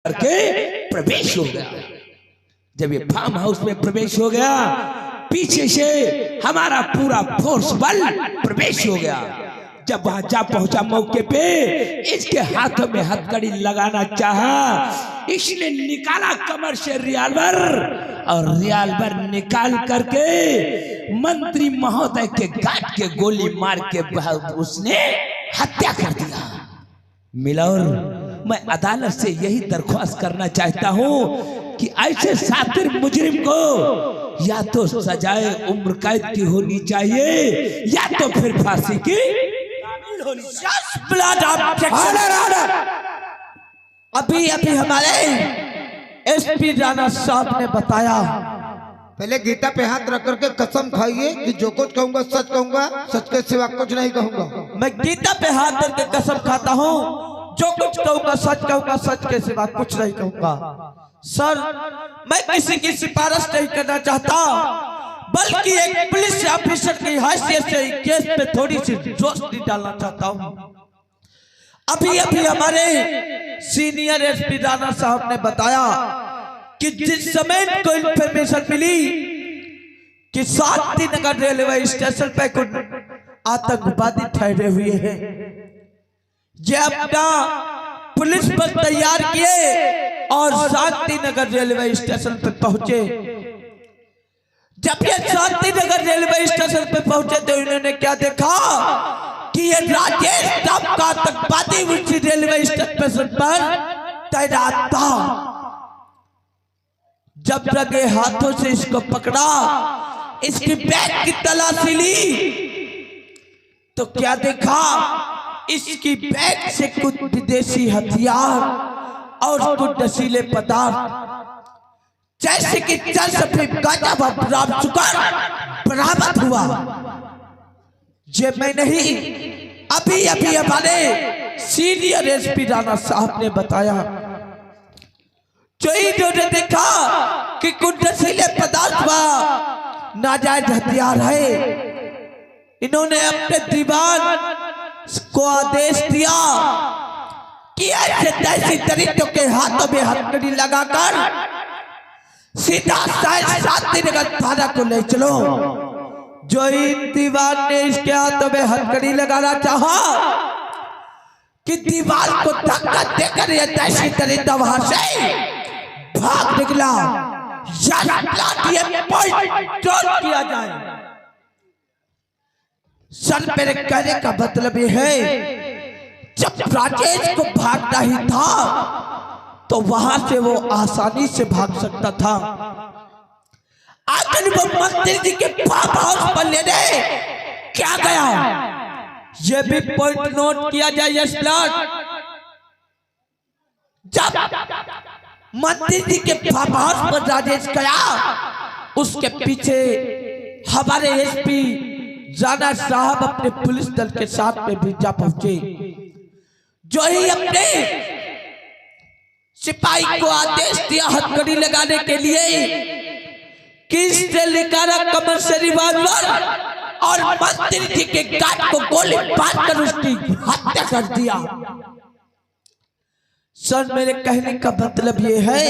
करके प्रवेश हो गया। जब ये फार्म हाउस में प्रवेश हो गया, पीछे से हमारा पूरा फोर्स बल प्रवेश हो गया। जब वहां जा पहुंचा मौके पे, इसके हाथों में हथकड़ी लगाना चाहा, इसने निकाला कमर से रिवाल्वर और रिवाल्वर निकाल करके मंत्री महोदय के गांठ के गोली मार के उसने हत्या कर दिया। मिलौर, मैं अदालत से यही दरख्वास्त करना चाहता हूं कि ऐसे सातिर मुजरिम को या तो सजाए उम्र कैद की होनी चाहिए या तो फिर फांसी की होनी चाहिए। अभी अभी हमारे एसपी राणा साहब ने बताया, पहले गीता पे हाथ रख करके कसम खाइए कि जो कुछ कहूंगा सच कहूंगा, सच के सिवा कुछ नहीं कहूंगा। मैं गीता पे हाथ रख के कसम खाता हूँ, जो कुछ कहूंगा सच कहूंगा, सच के सिवा कुछ नहीं कहूंगा। सर, मैं किसी की सिफारिश नहीं करना चाहता, बल्कि एक पुलिस ऑफिसर की हैसियत से केस पे थोड़ी सी रोशनी डालना चाहता हूँ। अभी अभी हमारे सीनियर एसपी राणा साहब ने बताया कि जिस समय को इंफॉर्मेशन मिली कि शांतिनगर रेलवे स्टेशन पे कुछ आतंकवादी ठहरे हुए हैं, ये अपना पुलिस बल तैयार किए और शांतिनगर रेलवे स्टेशन पे पहुंचे। जब ये शांतिनगर रेलवे स्टेशन पे पहुंचे तो इन्होंने क्या देखा कि ये राजेश नाम का आतंकवादी उसी रेलवे स्टेशन पर तैनात था। जब लगे हाथों से इसको पकड़ा, इसकी बैग की तलाशी ली तो क्या देखा, इसकी बैग से कुछ विदेशी हथियार और कुछ नशीले पदार्थ जैसे कि 4 सफेद गांजा व ब्राम सुकर बरामद हुआ। ये मैं नहीं, अभी अभी हमारे सीनियर एसपी राणा साहब ने बताया। जो इन्होंने देखा कि कुछ नशीले पदार्थ व नाजायज हथियार है, इन्होंने अपने दीवान को आदेश दिया कि ऐसे तैसी दरिद्रों के हाथों में हथकड़ी लगाकर सीधा शांतिनगर थाना को ले चलो। जो इन दीवान ने इसके हाथों में हथकड़ी लगाना चाहा कि दीवार को धक्का देकर ये तैसी दरिद्र वहां से भाग निकला, किया जाए। सर, मेरे कहने का मतलब ये है, जब राजेश को भागना ही था तो वहां से वो आसानी से भाग सकता था। आखिर वो मंत्री जी के फार्म हाउस पर लेने क्या गया, ये भी पॉइंट नोट किया जाए। यस लॉर्ड, जब मंत्री जी के फार्म हाउस पर राजेश गया, उसके पीछे हमारे एसपी राणा साहब अपने पुलिस दल के साथ में भी जा पहुंचे। जो ही अपने सिपाही को आदेश दिया हथकड़ी लगाने के लिए, किसने निकाला कमर से रिवाल्वर और मंत्री जी के गांठ को गोली मारकर उसकी हत्या कर दिया। सर, मेरे कहने का मतलब ये है,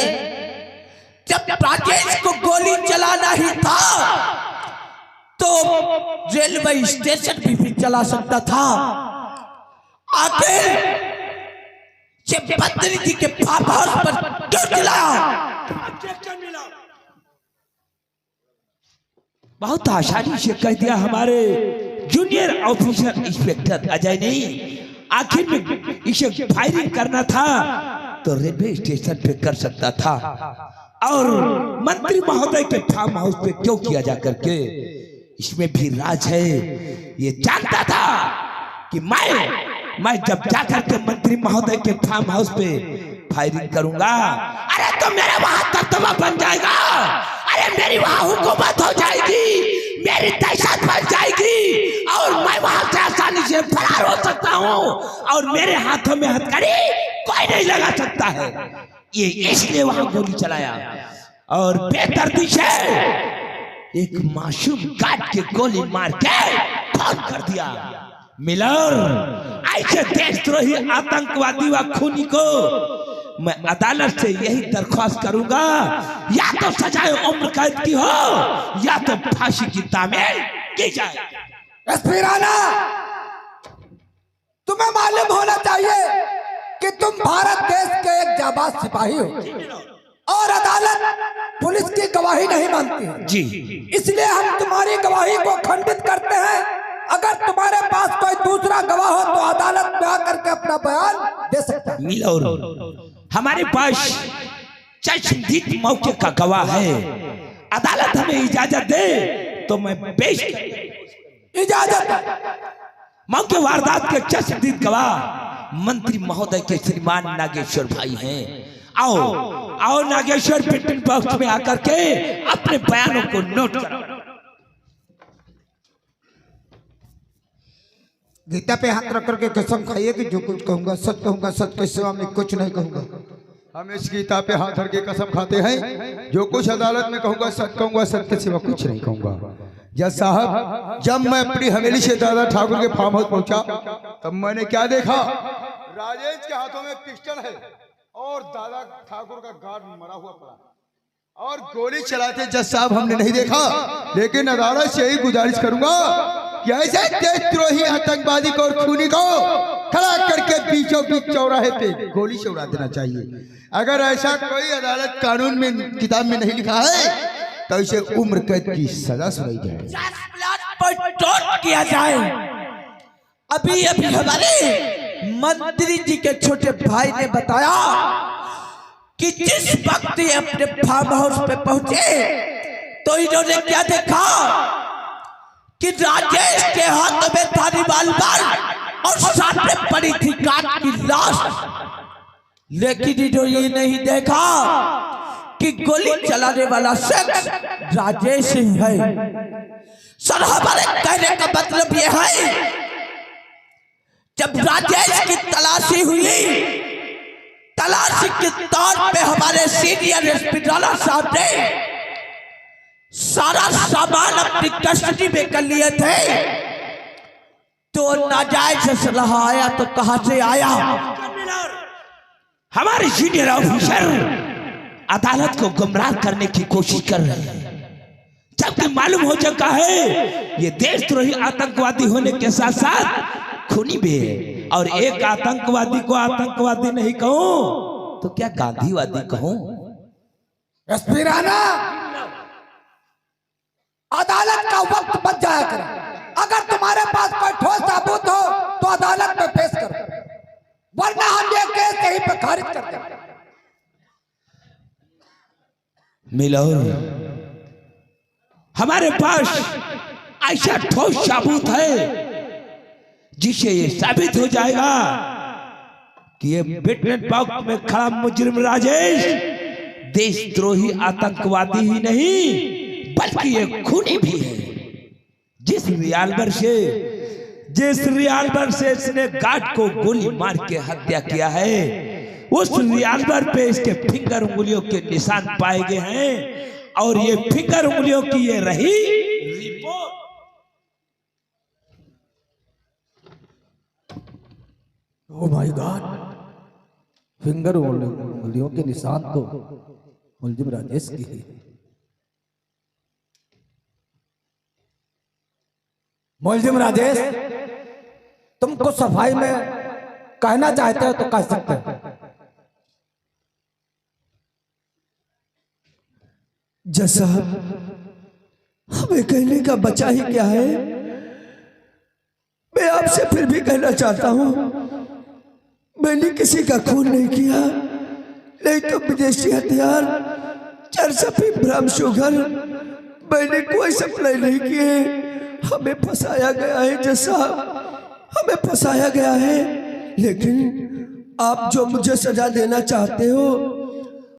जब राजेश को गोली चलाना ही था तो रेलवे स्टेशन भी चला सकता था। आखिर मंत्री जी के फार्म हाउस पर क्यों चलाया? बहुत आसानी से कह दिया हमारे जूनियर ऑफिसर इंस्पेक्टर अजय ने। आखिर में इसे फायरिंग करना था तो रेलवे स्टेशन पे कर सकता था, और मंत्री महोदय के फार्म हाउस पे क्यों किया जा करके? इसमें भी राज है। ये जानता था कि मैं जब जाकर के मंत्री महोदय के फार्म हाउस पे फायरिंग करूंगा, अरे तो मेरा वहां दबदबा बन जाएगा, अरे मेरी वहां हुकूमत हो जाएगी, मेरी दहशत बन जाएगी और मैं वहां से आसानी से फरार हो सकता हूं और मेरे हाथों में हथकड़ी कोई नहीं लगा सकता है। ये इसलिए वहां गोली चलाया और बेदर्दी से एक मासूम गार्ड के गोली मार के खून कर दिया। मिलर, ऐसे देशद्रोही आतंकवादी व खूनी को मैं अदालत से यही दरख्वास्त करूंगा, या तो सजाए उम्र कैद की हो या तो फांसी की तामील की जाए। एसपी राणा, तुम्हें मालूम होना चाहिए कि तुम भारत देश के एक जाबाज सिपाही हो और अदालत पुलिस की गवाही नहीं मानती है जी। इसलिए हम तुम्हारी गवाही को खंडित करते हैं। अगर तुम्हारे पास कोई दूसरा गवाह हो तो अदालत में आकर के अपना बयान दे सकता है। मिलोर, हमारे पास चश्मदीद मौके का गवाह है। अदालत हमें इजाजत दे तो मैं पेश इजाजत। मौके वारदात के चश्मदीद गवाह मंत्री महोदय के श्रीमान नागेश्वर भाई हैं। आओ आओ नागेश्वर, पिटन बॉक्स में आकर के अपने बयानों को नोट करो। गीता पे हाथ रख करके कसम खाइए कि जो कुछ कहूंगा सच कहूंगा, सच के सिवा में कुछ नहीं कहूंगा। हम इस गीता पे हाथ रख के कसम खाते हैं, जो कुछ अदालत में कहूंगा सच कहूंगा, सच के सिवा कुछ नहीं कहूंगा। जज साहब, जब मैं अपनी हवेली से दादा ठाकुर के फार्म हाउस पहुंचा तब मैंने क्या देखा? राजेश के हाथों में पिस्टल है और दादा ठाकुर का गार्ड मरा हुआ पड़ा और गोली चलाते जज साहब हमने नहीं देखा। लेकिन अदालत से यही गुजारिश करूंगा कि ऐसे देशद्रोही आतंकवादी को और खूनी को खड़ा करके बीचों बीच चौराहे पे गोली से उड़ा देना चाहिए। अगर ऐसा कोई अदालत कानून में किताब में नहीं लिखा है तो इसे उम्र कैद की सजा सुनाई जाए, पर टोट किया जाए। अभी अभी हमारे मंत्री जी के छोटे भाई ने बताया कि जिस वक्त ये अपने फार्म हाउस पे पहुंचे तो इन्होंने क्या देखा कि राजेश के हाथ में था रिवॉल्वर और सामने पड़ी थी काट की लाश। लेकिन इन्होंने ये नहीं देखा कि गोली चलाने वाला शख्स राजेश ही है। सर, हमारे कहने का मतलब यह है, जब राजेश की तलाशी हुई, तलाशी के तौर पे हमारे सीनियर एसपी राणा साहब ने सारा सामान अपनी कस्टडी में कर लिए थे, तो नाजायज असलहा आया तो कहां से आया? हमारे सीनियर ऑफिसर अदालत को गुमराह करने की कोशिश कर रहे हैं, जबकि मालूम हो चुका है ये देशद्रोही आतंकवादी होने के साथ साथ खूनी भी है। और एक आतंकवादी को आतंकवादी नहीं कहूं तो क्या गांधीवादी कहूं? एसपी राणा, अदालत का वक्त बच जाया करे। अगर तुम्हारे पास कोई ठोस सबूत हो तो अदालत में पेश करो, वरना हम ये केस यहीं पे खारिज कर देंगे। मिलोर, हमारे पास ऐसा ठोस सबूत है जिससे ये साबित हो जाएगा कि ये विटनेस बॉक्स में खड़ा मुजरिम राजेश देशद्रोही आतंकवादी ही नहीं बल्कि ये खूनी भी है। जिस रिवॉल्वर से इसने गार्ड को गोली मार के हत्या किया है, उस रिवॉल्वर पे इसके फिंगर उंगलियों के निशान पाए गए हैं और ये फिंगर उंगलियों की ये रही report. Oh my God, finger उंगलियों के निशान तो मुलजिम राजेश की है। मुलजिम राजेश, तुमको सफाई में कहना चाहते हो तो कह सकते हो। जैसा हमें कहने का बचा ही क्या है, मैं आपसे फिर भी कहना चाहता हूं, मैंने किसी का खून नहीं किया, नहीं तो विदेशी हथियार, चरसफी, ब्रह्म शुगर, मैंने कोई सप्लाई नहीं किए। हमें फंसाया गया है जैसा, हमें फंसाया गया है। लेकिन आप जो मुझे सजा देना चाहते हो